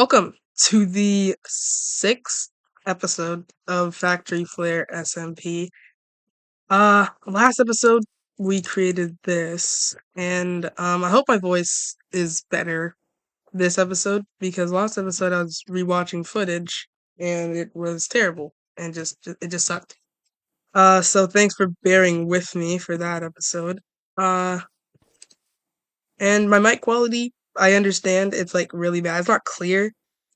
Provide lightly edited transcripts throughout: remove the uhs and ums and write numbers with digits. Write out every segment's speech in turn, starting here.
Welcome to the sixth episode of Factory Flare SMP. Last episode we created this, and I hope my voice is better this episode because last episode I was rewatching footage and it was terrible and it just sucked. So thanks for bearing with me for that episode. Uh, and my mic quality, I understand it's like really bad. It's not clear.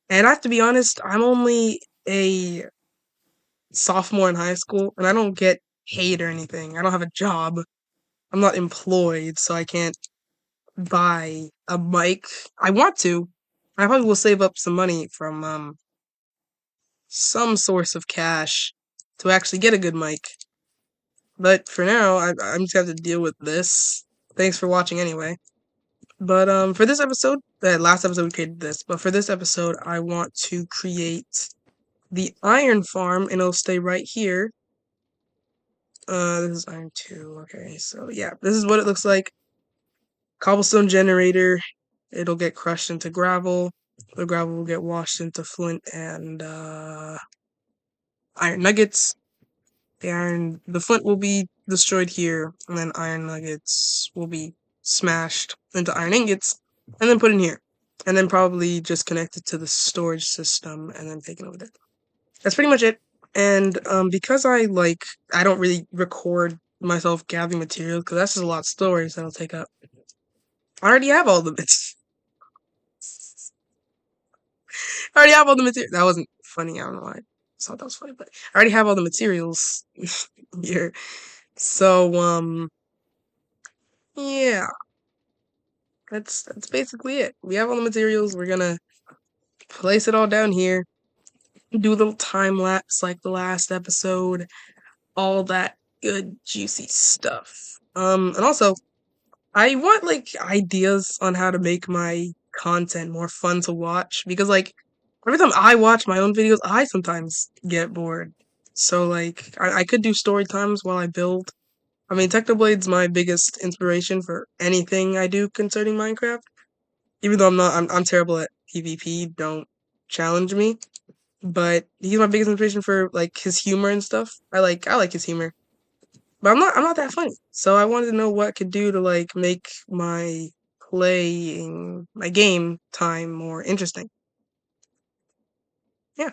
And I have to be honest, I'm only a sophomore in high school and I don't get paid or anything. I don't have a job. I'm not employed, so I can't buy a mic. I want to. I probably will save up some money from some source of cash to actually get a good mic. But for now, I'm just gonna have to deal with this. Thanks for watching anyway. But for this episode, last episode we created this, but for this episode, I want to create the iron farm, and it'll stay right here. This is iron 2. Okay, so yeah, this is what it looks like. Cobblestone generator. It'll get crushed into gravel. The gravel will get washed into flint and iron nuggets. The flint will be destroyed here, and then iron nuggets will be smashed into iron ingots, and then put in here, and then probably just connected to the storage system, and then taken over there. That's pretty much it. And because I don't really record myself gathering materials because that's just a lot of stories that'll take up. I already have all the bits. I already have all the material. That wasn't funny. I don't know why I thought that was funny, but I already have all the materials here. So yeah, that's basically it. We have all the materials. We're gonna place it all down here. Do a little time lapse like the last episode. All that good juicy stuff. And also I want ideas on how to make my content more fun to watch because every time I watch my own videos, I sometimes get bored. So I could do story times while I build. I mean, Technoblade's my biggest inspiration for anything I do concerning Minecraft. Even though I'm terrible at PvP. Don't challenge me. But he's my biggest inspiration for his humor and stuff. I like his humor. But I'm not that funny. So I wanted to know what I could do to make my game time more interesting. Yeah.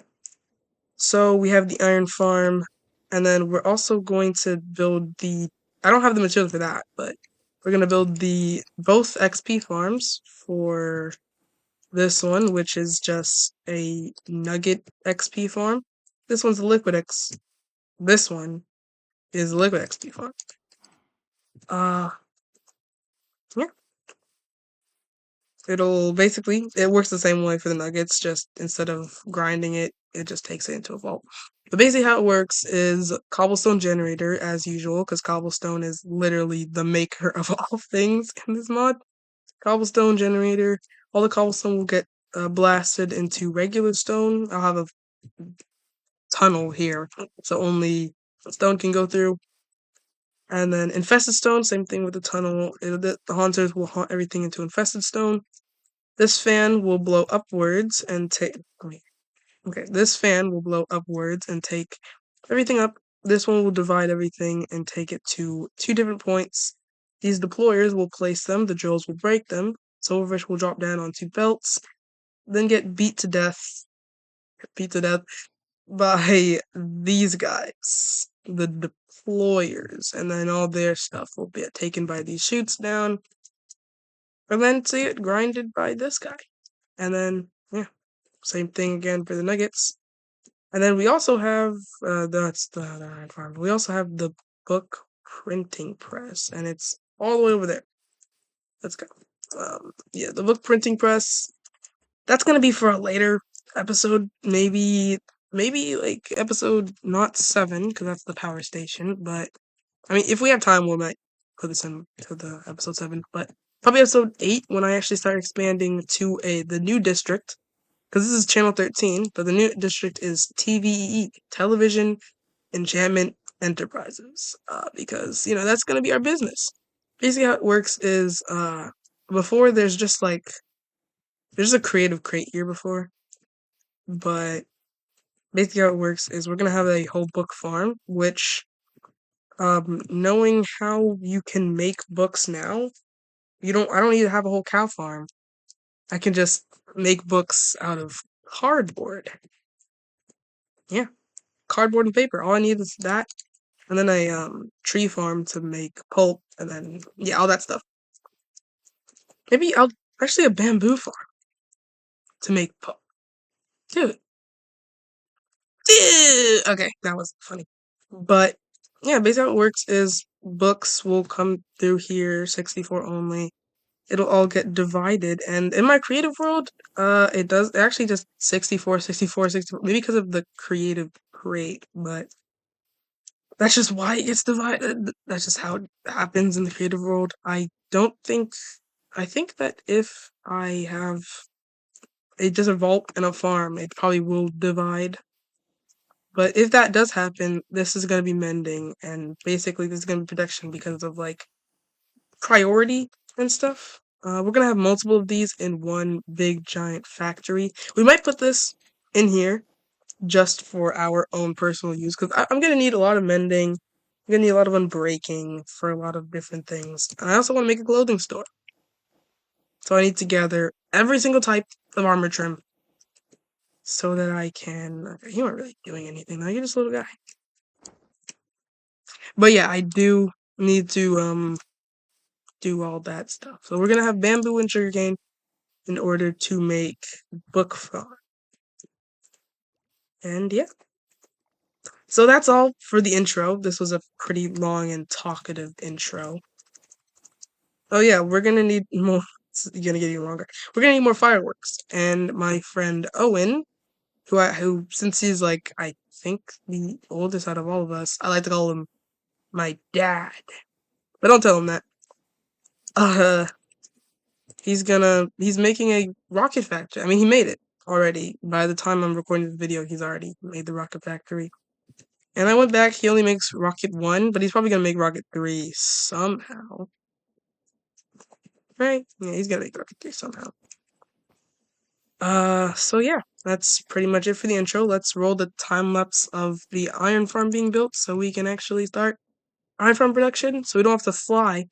So we have the iron farm, and then we're also going to build the I don't have the material for that, but we're gonna build the both XP farms for this one, which is just a nugget XP farm. This one's a liquid X. This one is a liquid XP farm. Uh yeah. It works the same way for the nuggets, just instead of grinding it, it just takes it into a vault. But basically how it works is cobblestone generator as usual, because cobblestone is literally the maker of all things in this mod. Cobblestone generator, all the cobblestone will get blasted into regular stone. I'll have a tunnel here, so only stone can go through. And then infested stone, same thing with the tunnel. The haunters will haunt everything into infested stone. This fan will blow upwards and take. Okay, this fan will blow upwards and take everything up. This one will divide everything and take it to two different points. These deployers will place them. The drills will break them. Silverfish will drop down onto belts, then get beat to death. Beat to death by these guys, the deployers, and then all their stuff will be taken by these shoots down, and then see it grinded by this guy. And then, yeah, same thing again for the nuggets. And then we also have, that's the iron farm. We also have the book printing press, and it's all the way over there. Let's go. Yeah, the book printing press, that's gonna be for a later episode, maybe episode not 7, because that's the power station, but I mean, if we have time, we might put this in to the episode 7, but probably episode 8 when I actually start expanding to the new district, because this is channel 13, but the new district is TVE, Television Enchantment Enterprises, because, that's going to be our business. Basically how it works is, before there's just a creative crate here before, but basically how it works is we're gonna have a whole book farm, which knowing how you can make books now, I don't need to have a whole cow farm. I can just make books out of cardboard. Yeah, cardboard and paper. All I need is that, and then a tree farm to make pulp, and then yeah, all that stuff. Maybe I'll actually a bamboo farm to make pulp. Dude, okay, that was funny. But yeah, basically how it works is books will come through here, 64 only. It'll all get divided, and in my creative world, it actually just 64, 64, 64, maybe because of the creative crate, but that's just why it gets divided. That's just how it happens in the creative world. Don't think, I think that if I have just a vault and a farm, it probably will divide. But if that does happen, this is gonna be mending, and basically this is gonna be protection because of like priority and stuff. We're gonna have multiple of these in one big giant factory. We might put this in here just for our own personal use because I'm gonna need a lot of mending. I'm gonna need a lot of unbreaking for a lot of different things. And I also want to make a clothing store. So I need to gather every single type of armor trim so that I can. Okay, you aren't really doing anything now. You're just a little guy. But yeah, I do need to do all that stuff. So we're gonna have bamboo and sugarcane in order to make book farm. And yeah. So that's all for the intro. This was a pretty long and talkative intro. Oh yeah, we're gonna need more. It's gonna get even longer. We're gonna need more fireworks. And my friend Owen, who since he's like I think the oldest out of all of us, I like to call him my dad. But don't tell him that. Uh, he's making a rocket factory. I mean, he made it already. By the time I'm recording this video, he's already made the rocket factory. And I went back. He only makes Rocket 1, but he's probably gonna make Rocket 3 somehow. Right? Yeah, he's gonna make Rocket 3 somehow. So yeah, that's pretty much it for the intro. Let's roll the time lapse of the iron farm being built so we can actually start iron farm production so we don't have to fly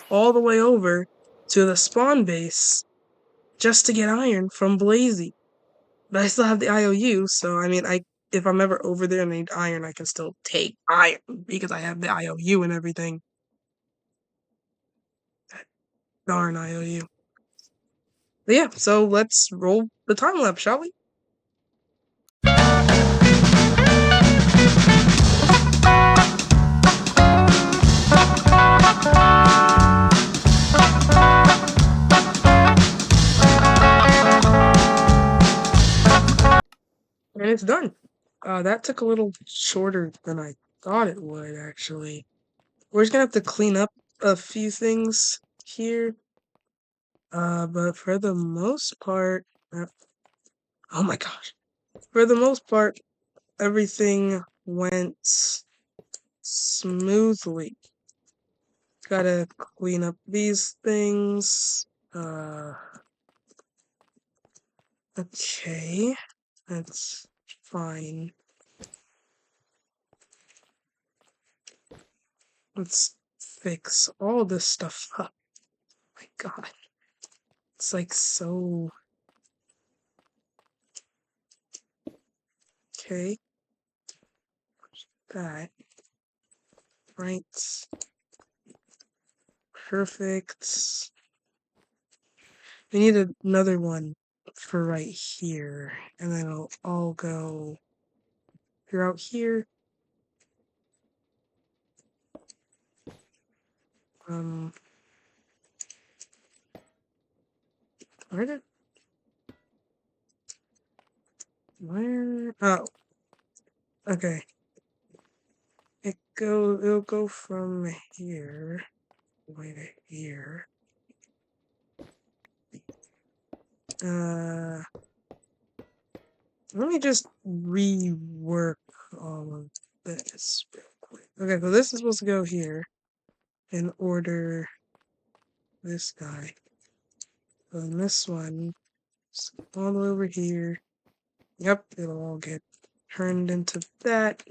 all the way over to the spawn base just to get iron from Blazy. But I still have the IOU, so I mean, if I'm ever over there and I need iron, I can still take iron because I have the IOU and everything. Darn IOU. But yeah, so let's roll the time lapse, shall we? And it's done. That took a little shorter than I thought it would, actually. We're just gonna have to clean up a few things here. But for the most part, oh my gosh. For the most part, everything went smoothly. Gotta clean up these things. Okay. That's fine. Let's fix all this stuff up. Oh my god. It's like so. Okay. That. Right. Perfect. We need another one for right here. And then it'll all go throughout here. Um. Where did. Where? Oh. Okay. It'll go from here way to here. Uh, let me just rework all of this real quick. Okay, so this is supposed to go here in order this guy. Then this one all the way over here, Yep, it'll all get turned into that.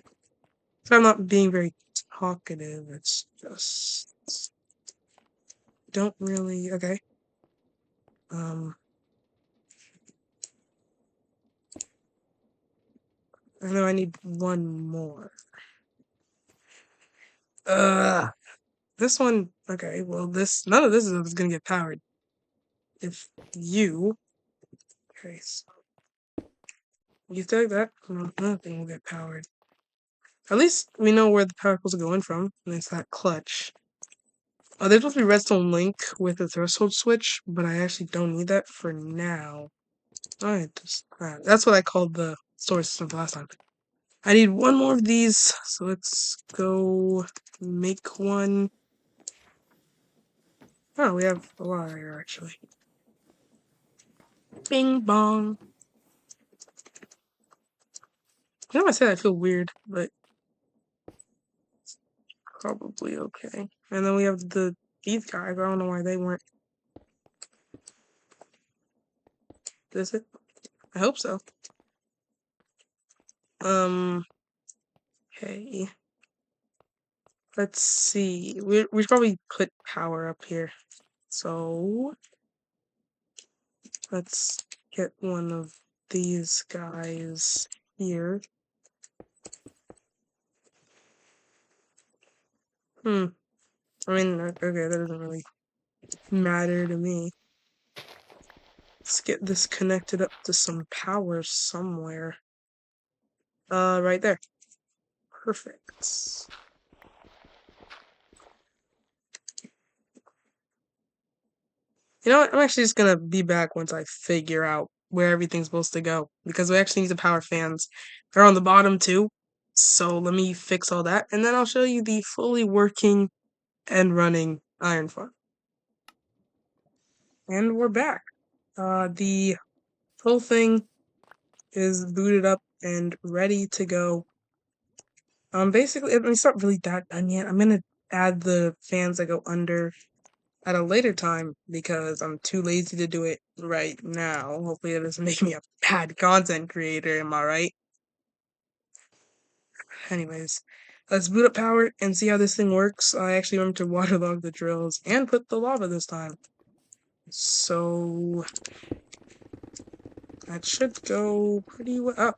So I'm not being very talkative. It's just don't really. Okay. Um, I know I need one more. This one. Okay. Well, none of this is gonna get powered. If you. Okay. So you take that. Nothing will get powered. At least we know where the power cables are going from, and it's that clutch. There's supposed to be redstone link with a threshold switch, but I actually don't need that for now. That's what I called the storage system last time. I need one more of these, so let's go make one. Oh, we have a lot here actually. Bing bong. You know, I said I feel weird, but probably okay. And then we have these guys. I don't know why they weren't. Is it? I hope so. Okay. Let's see. We should probably put power up here. So let's get one of these guys here. I mean, okay, that doesn't really matter to me. Let's get this connected up to some power somewhere. Right there. Perfect. You know what? I'm actually just gonna be back once I figure out where everything's supposed to go because we actually need to power fans. They're on the bottom too. So let me fix all that and then I'll show you the fully working and running iron farm. And we're back. The whole thing is booted up and ready to go. Basically, I mean, it's not really that done yet. I'm gonna add the fans that go under at a later time because I'm too lazy to do it right now. Hopefully, it doesn't make me a bad content creator. Am I right? Anyways, let's boot up power and see how this thing works. I actually remember to waterlog the drills and put the lava this time. So that should go pretty well. Oh,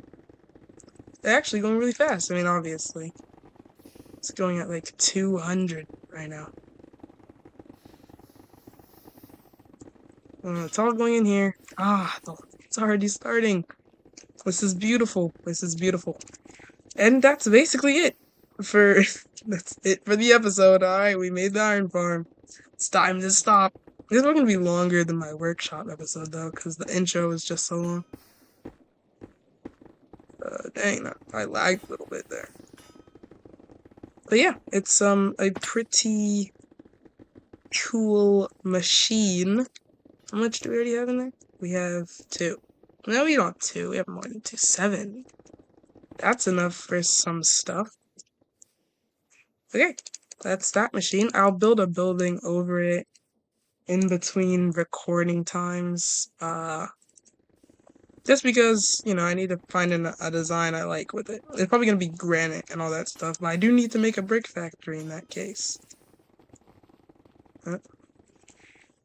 they're actually going really fast. I mean, obviously. It's going at like 200 right now. It's all going in here. It's already starting. This is beautiful. This is beautiful. And that's basically it for that's it for the episode. Alright, we made the iron farm. It's time to stop. This is gonna be longer than my workshop episode though, because the intro is just so long. Dang, I lagged a little bit there. But yeah, it's a pretty cool machine. How much do we already have in there? We have 2. No, we don't have 2. We have more than 2. 7. That's enough for some stuff. Okay, that's that machine. I'll build a building over it in between recording times. Just because, you know, I need to find a design I like with it. It's probably going to be granite and all that stuff, but I do need to make a brick factory in that case.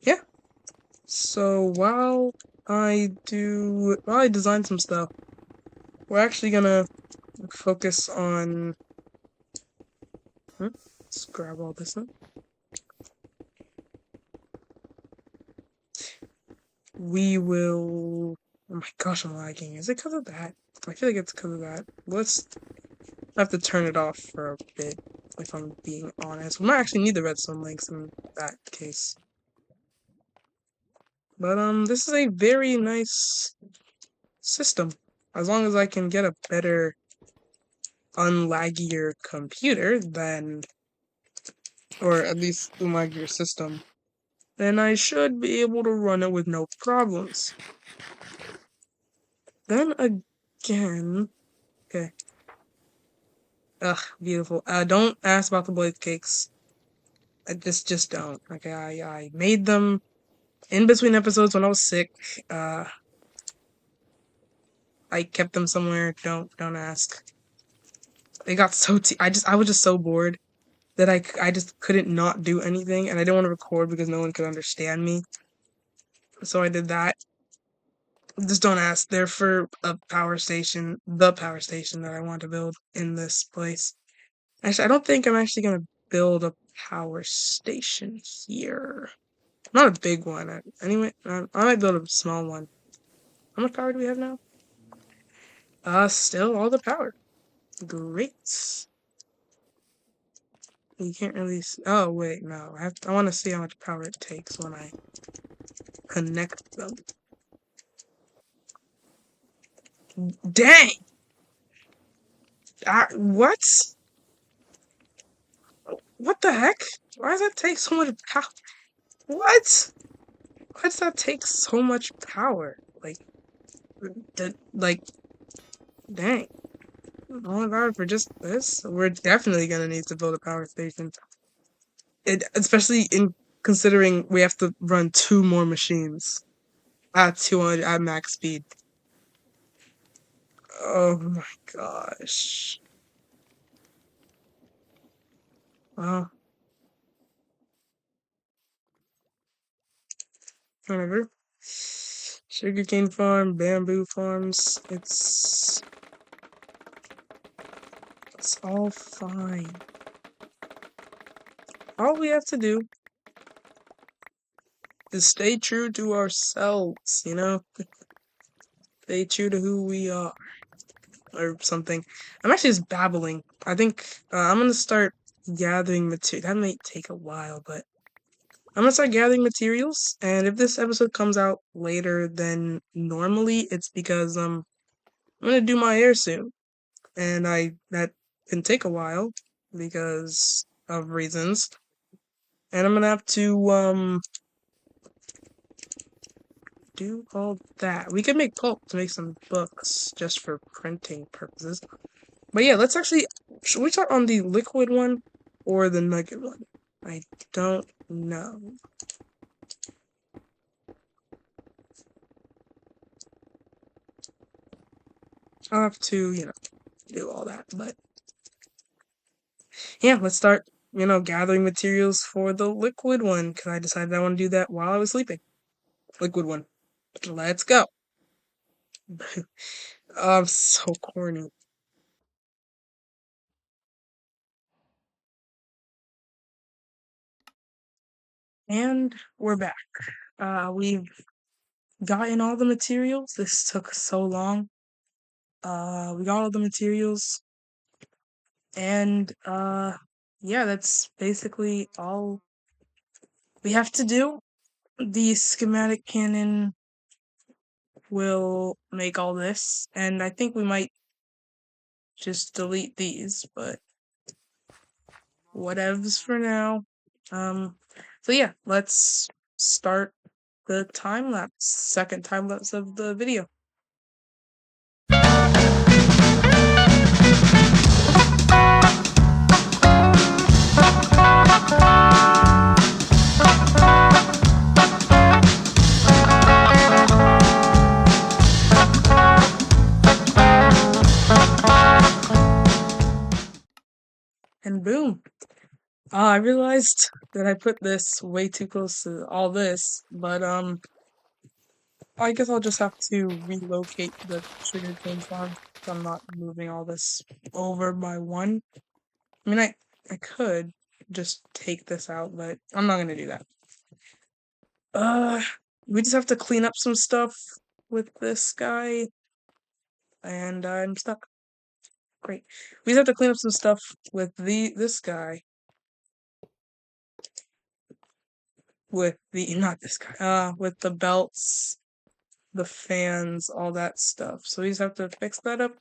Yeah. So while I design some stuff, we're actually gonna focus on. Let's grab all this up. We will. Oh my gosh, I'm lagging. Is it because of that? I feel like it's because of that. I have to turn it off for a bit, if I'm being honest. We might actually need the redstone links in that case. But this is a very nice system. As long as I can get a better, unlaggier computer, then, or at least unlaggier system, then I should be able to run it with no problems. Then again, okay. Ugh, beautiful. Don't ask about the blade cakes. I just don't. Okay, I made them in between episodes when I was sick. I kept them somewhere. Don't ask. They got so I was just so bored that I just couldn't not do anything, and I didn't want to record because no one could understand me. So I did that. Just don't ask. They're for a power station, the power station that I want to build in this place. Actually, I don't think I'm actually gonna build a power station here. Not a big one. Anyway, I might build a small one. How much power do we have now? Still all the power. Great. You can't really. Oh wait, no. I want to see how much power it takes when I connect them. Dang! What? What the heck? Why does that take so much power? What? Why does that take so much power? Like, dang. Oh my god, for just this? We're definitely gonna need to build a power station. Especially in considering we have to run 2 more machines at 200 at max speed. Oh my gosh. Well, whatever. Sugarcane farm, bamboo farms. It's all fine. All we have to do is stay true to ourselves, you know? Stay true to who we are. Or something. I'm actually just babbling. I think I'm gonna start gathering material. That might take a while, but I'm gonna start gathering materials. And if this episode comes out later than normally, it's because I'm gonna do my hair soon, and I that can take a while because of reasons. And I'm gonna have to do all that. We can make pulp to make some books just for printing purposes. But yeah, let's actually. Should we start on the liquid one or the nugget one? I don't know. I'll have to, do all that. But yeah, let's start, gathering materials for the liquid one because I decided I want to do that while I was sleeping. Liquid one. Let's go. I'm so corny. And we're back. We've gotten all the materials. This took so long. We got all the materials, and yeah, that's basically all we have to do. The schematic cannon will make all this, and I think we might just delete these, but whatevs for now. Um, so yeah, let's start the time lapse, second time lapse of the video. And boom. I realized that I put this way too close to all this, but I guess I'll just have to relocate the sugarcane farm. So I'm not moving all this over by one. I mean, I could just take this out, but I'm not gonna do that. Uh, we just have to clean up some stuff with this guy, and I'm stuck. Great. We just have to clean up some stuff with this guy, with the not this guy, with the belts, the fans, all that stuff. So we just have to fix that up,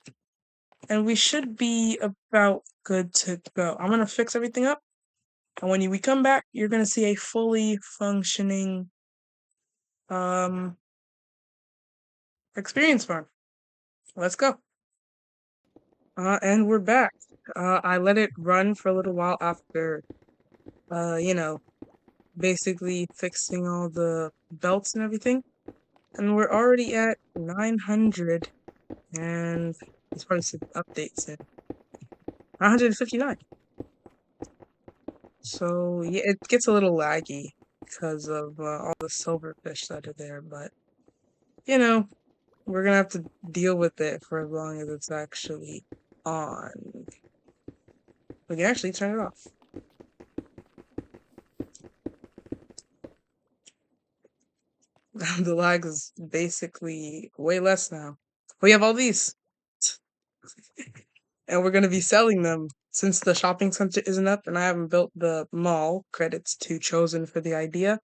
and we should be about good to go. I'm gonna fix everything up, and when we come back, you're gonna see a fully functioning um experience farm. Let's go. And we're back. I let it run for a little while after, you know, basically fixing all the belts and everything. And we're already at 900. And there's probably some updates in 159. So yeah, it gets a little laggy because of all the silverfish that are there, but you know, we're gonna have to deal with it for as long as it's actually on. We can actually turn it off. The lag is basically way less now. We have all these, and we're gonna be selling them since the shopping center isn't up, and I haven't built the mall. Credits to Chosen for the idea.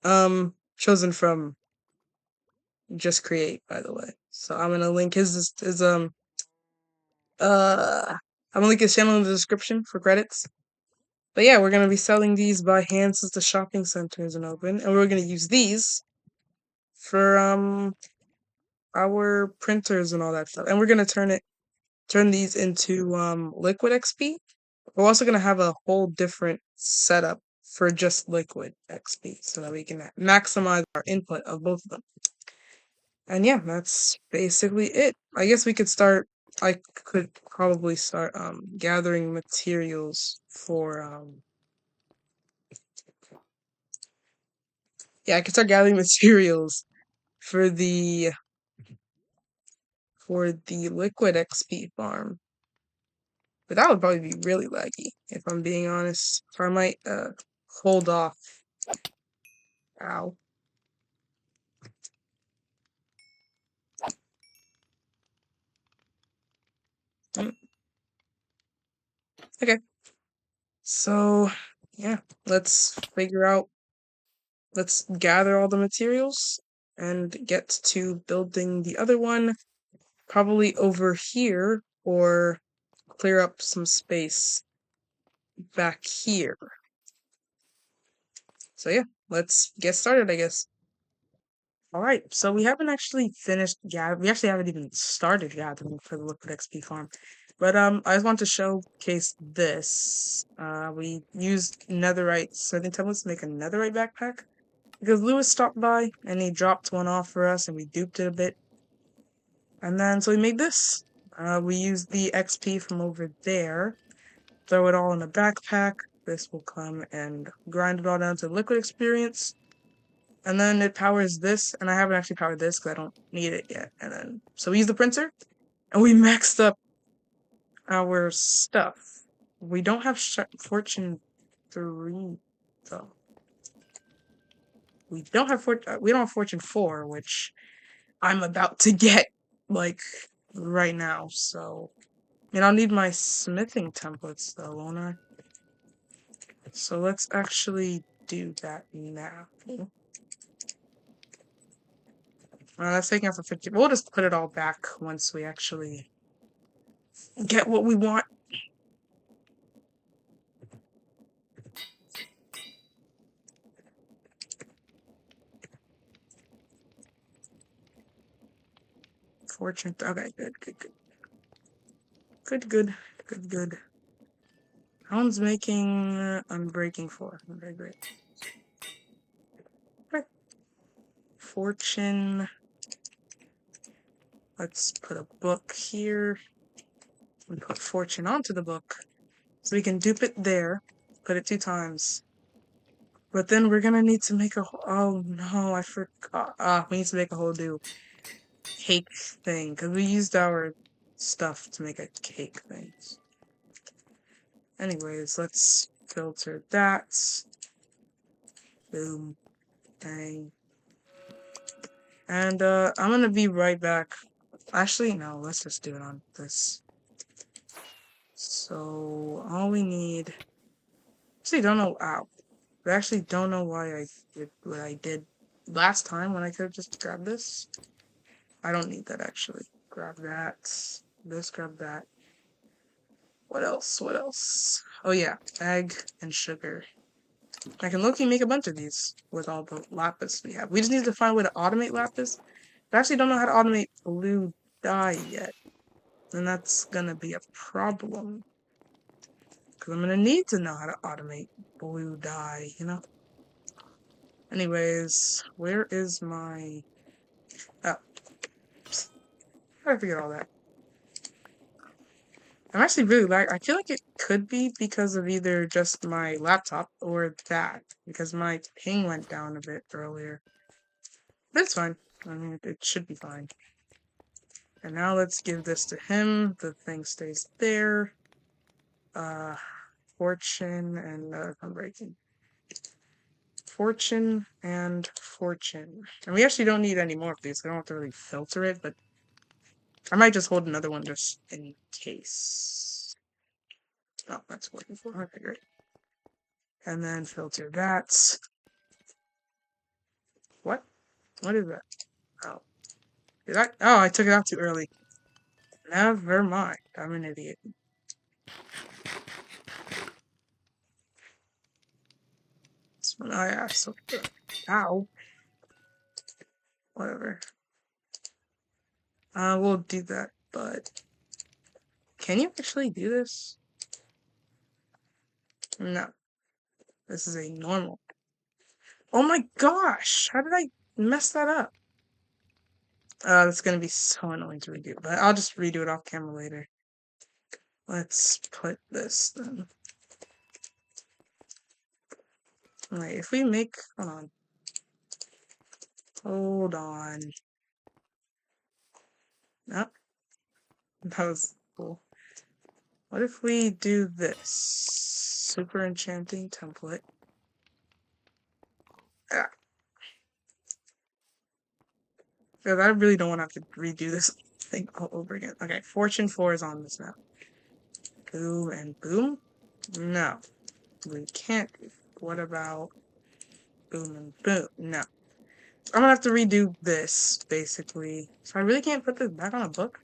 Chosen from Just Create, by the way. So I'm gonna link his uh I'm gonna link his channel in the description for credits. But yeah, we're gonna be selling these by hand since the shopping center isn't open, and we're gonna use these for our printers and all that stuff. And we're gonna turn these into liquid XP. We're also gonna have a whole different setup for just liquid XP so that we can maximize our input of both of them. And yeah, that's basically it. I guess we could start. I could probably start gathering materials for yeah, I could start gathering materials for the liquid XP farm. But that would probably be really laggy if I'm being honest. So I might hold off. Ow. Mm, okay. So yeah, let's gather all the materials and get to building the other one, probably over here, or clear up some space back here. So yeah, let's get started, I guess. All right, so we haven't actually finished gathering. We actually haven't even started gathering for the liquid XP farm. But I just want to showcase this. We used netherite smithing templates to make a netherite backpack because Lewis stopped by and he dropped one off for us, and we duped it a bit. And then so we made this. We used the XP from over there, throw it all in a backpack. This will come and grind it all down to liquid experience. And then it powers this, and I haven't actually powered this because I don't need it yet. And then, so we use the printer, and we maxed up our stuff. We don't have Fortune 3, though. We don't have Fortune 4, which I'm about to get, like, right now, so... And I'll need my smithing templates, though, won't I? So let's actually do that now. That's taking off a 50. We'll just put it all back once we actually get what we want. Fortune. Okay, good. Good. That one's making Unbreaking 4. Okay, great. Okay. Fortune. Let's put a book here. And put Fortune onto the book. So we can dupe it there. Put it 2 times. But then we're gonna need to make a whole... Oh no, I forgot. We need to make a whole new cake thing. Because we used our stuff to make a cake thing. Anyways, let's filter that. Boom. Bang. And I'm gonna be right back. Actually, no, let's just do it on this. So all we need. Actually, don't know. Ow. I actually don't know why I did what I did last time when I could have just grabbed this. I don't need that actually. Grab that. This. Grab that. What else? What else? Oh yeah, egg and sugar. I can low-key make a bunch of these with all the lapis we have. We just need to find a way to automate lapis. I actually don't know how to automate blue dye yet. And that's gonna be a problem. Because I'm gonna need to know how to automate blue dye, you know? Anyways, where is my... Oh. How did I forget all that? I'm actually really like. I feel like it could be because of either just my laptop or that, because my ping went down a bit earlier. But it's fine. I mean, it should be fine. And now let's give this to him. The thing stays there. Uh, fortune and I'm breaking. Fortune and fortune. And we actually don't need any more of these. I don't have to really filter it, but I might just hold another one just in case. Oh, that's working for. Okay, great. And then filter that. What? What is that? Oh. Did I? Oh, I took it out too early. Never mind. I'm an idiot. That's when I asked. So, ow. Whatever. We'll do that, but can you actually do this? No. This is a normal. Oh my gosh! How did I mess that up? That's gonna be so annoying to redo, but I'll just redo it off camera later. Let's put this then. Wait, if we make, hold on. Nope, that was cool. What if we do this? Super enchanting template. Ah, because I really don't want to have to redo this thing all over again. Okay, Fortune 4 is on this now. Boom and boom? No, we can't. What about boom and boom? No. I'm gonna have to redo this, basically. So I really can't put this back on a book?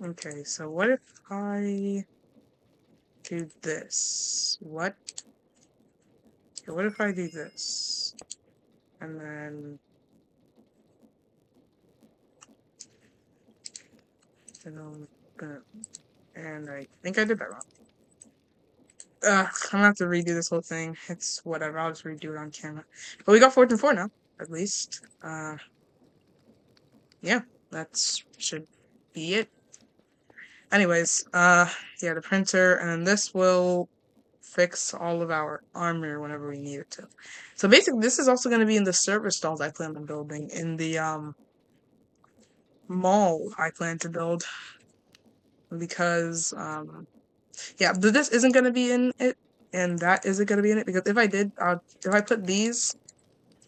Okay, so what if I do this? What? Okay, what if I do this? And then... And I think I did that wrong. I'm gonna have to redo this whole thing. It's whatever, I'll just redo it on camera. But we got Fortune 4 now, at least. Yeah, that's should be it. Anyways, yeah, the printer, and this will fix all of our armor whenever we need it to. So basically, this is also going to be in the server stalls I plan on building, in the mall I plan to build, because yeah, but this isn't going to be in it, and that isn't going to be in it, because if I did, if I put these,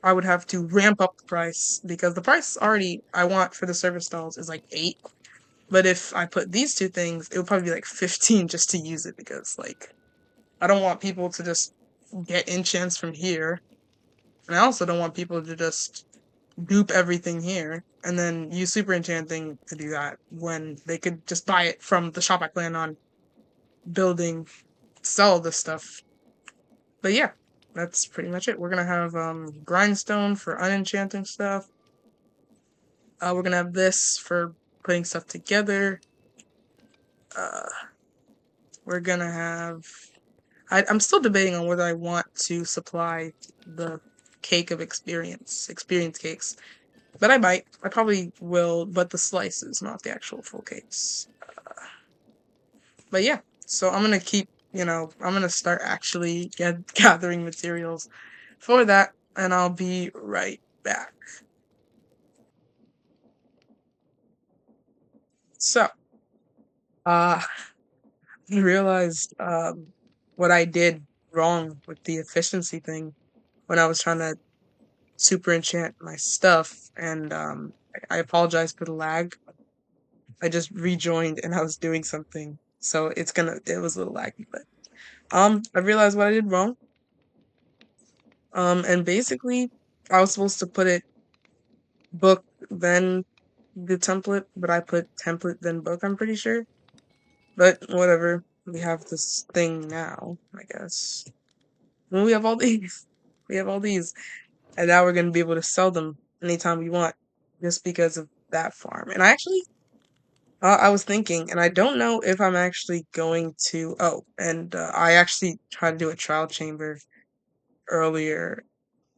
I would have to ramp up the price, because the price already I want for the server stalls is like 8. But if I put these two things, it would probably be like 15 just to use it, because like I don't want people to just get enchants from here. And I also don't want people to just dupe everything here and then use super enchanting to do that when they could just buy it from the shop I plan on building, sell this stuff. But yeah, that's pretty much it. We're gonna have grindstone for unenchanting stuff. We're gonna have this for putting stuff together. Uh, we're gonna have. I'm still debating on whether I want to supply the cake of experience cakes. But I might. I probably will, but the slices, not the actual full cakes. But yeah, so I'm gonna keep, I'm gonna start actually gathering materials for that, and I'll be right back. So, uh, I realized what I did wrong with the efficiency thing when I was trying to super enchant my stuff, and I apologize for the lag. I just rejoined and I was doing something, so it was a little laggy, but I realized what I did wrong. And basically, I was supposed to put it book then the template, but I put template then book, I'm pretty sure. But whatever, we have this thing now, I guess. Well, we have all these. We have all these. And now we're gonna be able to sell them anytime we want, just because of that farm. And I was thinking, and I don't know if I'm actually going to. Oh, and I actually tried to do a trial chamber earlier.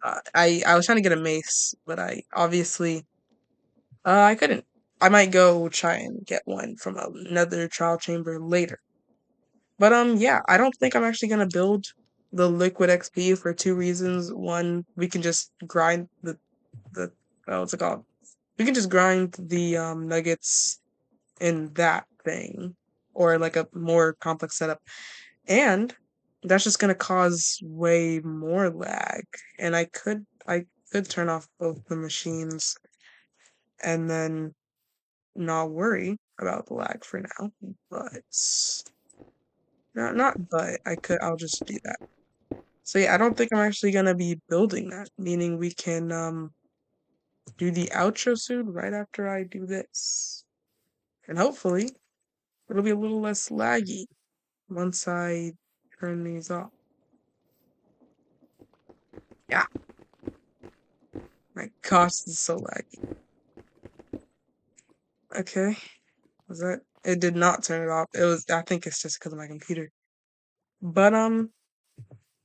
I was trying to get a mace, but I obviously I couldn't. I might go try and get one from another trial chamber later. But yeah, I don't think I'm actually gonna build the liquid XP for two reasons. One, we can just grind the what's it called? We can just grind the nuggets in that thing or like a more complex setup. And that's just gonna cause way more lag. And I could turn off both the machines and then not worry about the lag for now. But not but I'll just do that. So yeah, I don't think I'm actually gonna be building that, meaning we can do the outro soon right after I do this. And hopefully it'll be a little less laggy once I turn these off. Yeah, my gosh, this is so laggy. Okay, was that it did not turn it off. It was I think it's just because of my computer. But I'm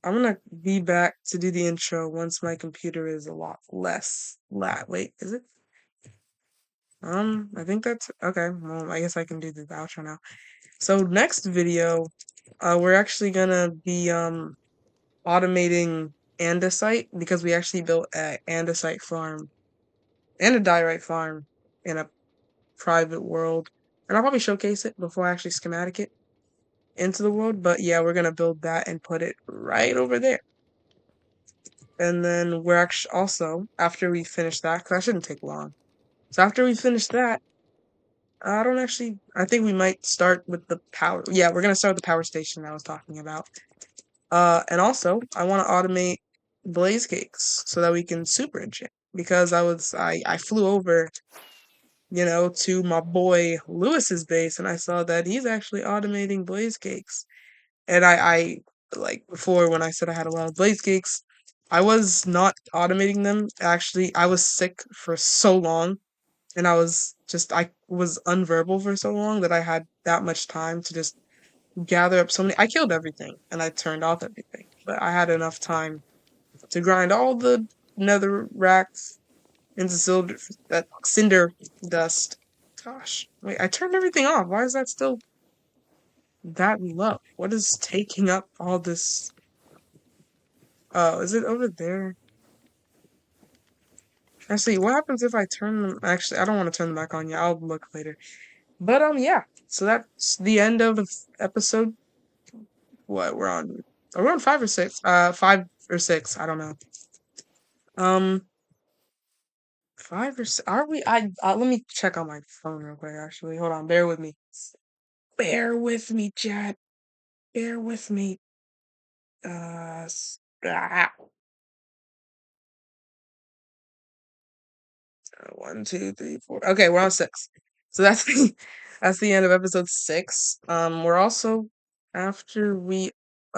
gonna be back to do the intro once my computer is a lot less lag. Wait, is it? I think that's okay. Well, I guess I can do the outro now. So next video, we're actually gonna be automating andesite because we actually built a andesite farm and a diorite farm in a private world, and I'll probably showcase it before I actually schematic it into the world. But yeah, we're gonna build that and put it right over there. And then we're actually also after we finish that, because that shouldn't take long. So after we finish that, I don't actually. I think we might start with the power. Yeah, we're gonna start with the power station I was talking about. And also, I want to automate blaze cakes so that we can super enchant. Because I flew over, to my boy Lewis's base, and I saw that he's actually automating blaze cakes. And I like before when I said I had a lot of blaze cakes, I was not automating them. Actually, I was sick for so long, and I was unverbal for so long that I had that much time to just gather up so many. I killed everything and I turned off everything, but I had enough time to grind all the nether racks into cinder dust. Gosh, wait, I turned everything off. Why is that still that low? What is taking up all this? Oh, is it over there? Actually, what happens if I turn them? Actually, I don't want to turn them back on yet. I'll look later. But yeah. So that's the end of the episode. What we're on? Are we on 5 or 6? 5 or 6. I don't know. Um, 5 or 6. Are we? Let me check on my phone real quick. Actually, hold on. Bear with me. Bear with me, Chad. Bear with me. Ah, 1, 2, 3, 4. Okay, we're on 6. So that's that's the end of episode 6. We're also after we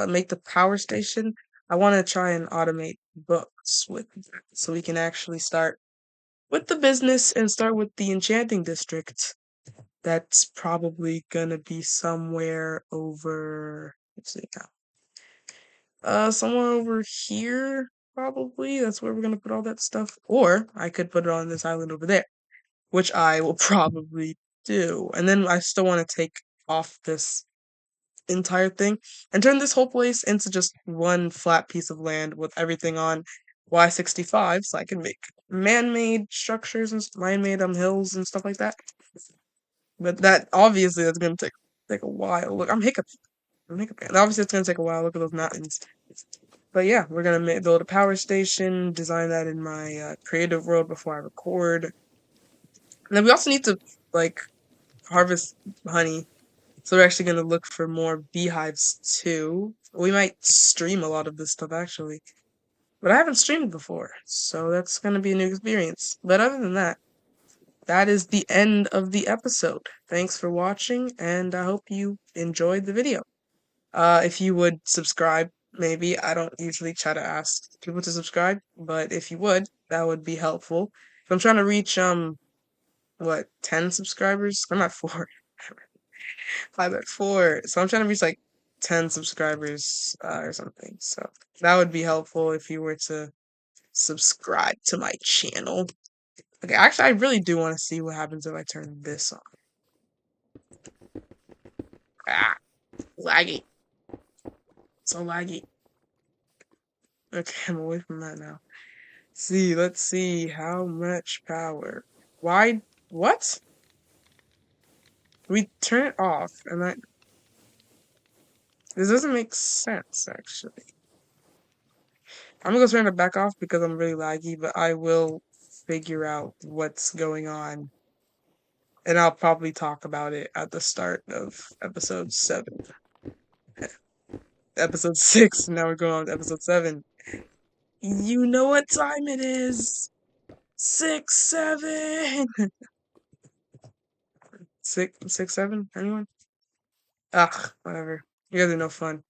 make the power station. I want to try and automate books with that, so we can actually start with the business and start with the enchanting district. That's probably gonna be somewhere over. Let's see now. Somewhere over here, probably. That's where we're gonna put all that stuff. Or I could put it on this island over there, which I will probably do. And then I still want to take off this entire thing and turn this whole place into just one flat piece of land with everything on Y65 so I can make man-made structures and man-made hills and stuff like that. But that obviously that's gonna take a while. Look, I'm hiccuping. I'm hiccuping. And obviously it's gonna take a while. Look at those mountains. But yeah, we're gonna build a power station, design that in my creative world before I record. And then we also need to like harvest honey. So we're actually gonna look for more beehives too. We might stream a lot of this stuff actually. But I haven't streamed before, so that's gonna be a new experience. But other than that, that is the end of the episode. Thanks for watching, and I hope you enjoyed the video. If you would subscribe, maybe. I don't usually try to ask people to subscribe, but if you would, that would be helpful. I'm trying to reach 10 subscribers? I'm at 4. I'm at 4. So I'm trying to reach like 10 subscribers or something. So that would be helpful if you were to subscribe to my channel. Okay, actually, I really do want to see what happens if I turn this on. Ah, laggy. So laggy. Okay, I'm away from that now. See, let's see how much power. Why? What? We turn it off, and that this doesn't make sense actually. I'm gonna turn it back off because I'm really laggy, but I will figure out what's going on, and I'll probably talk about it at the start of episode 7. Episode 6. Now we're going on to episode 7. You know what time it is? 6, 7. 6, 7. Anyone? Ugh, whatever. You guys are no fun.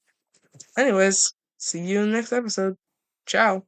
Anyways, see you in the next episode. Ciao.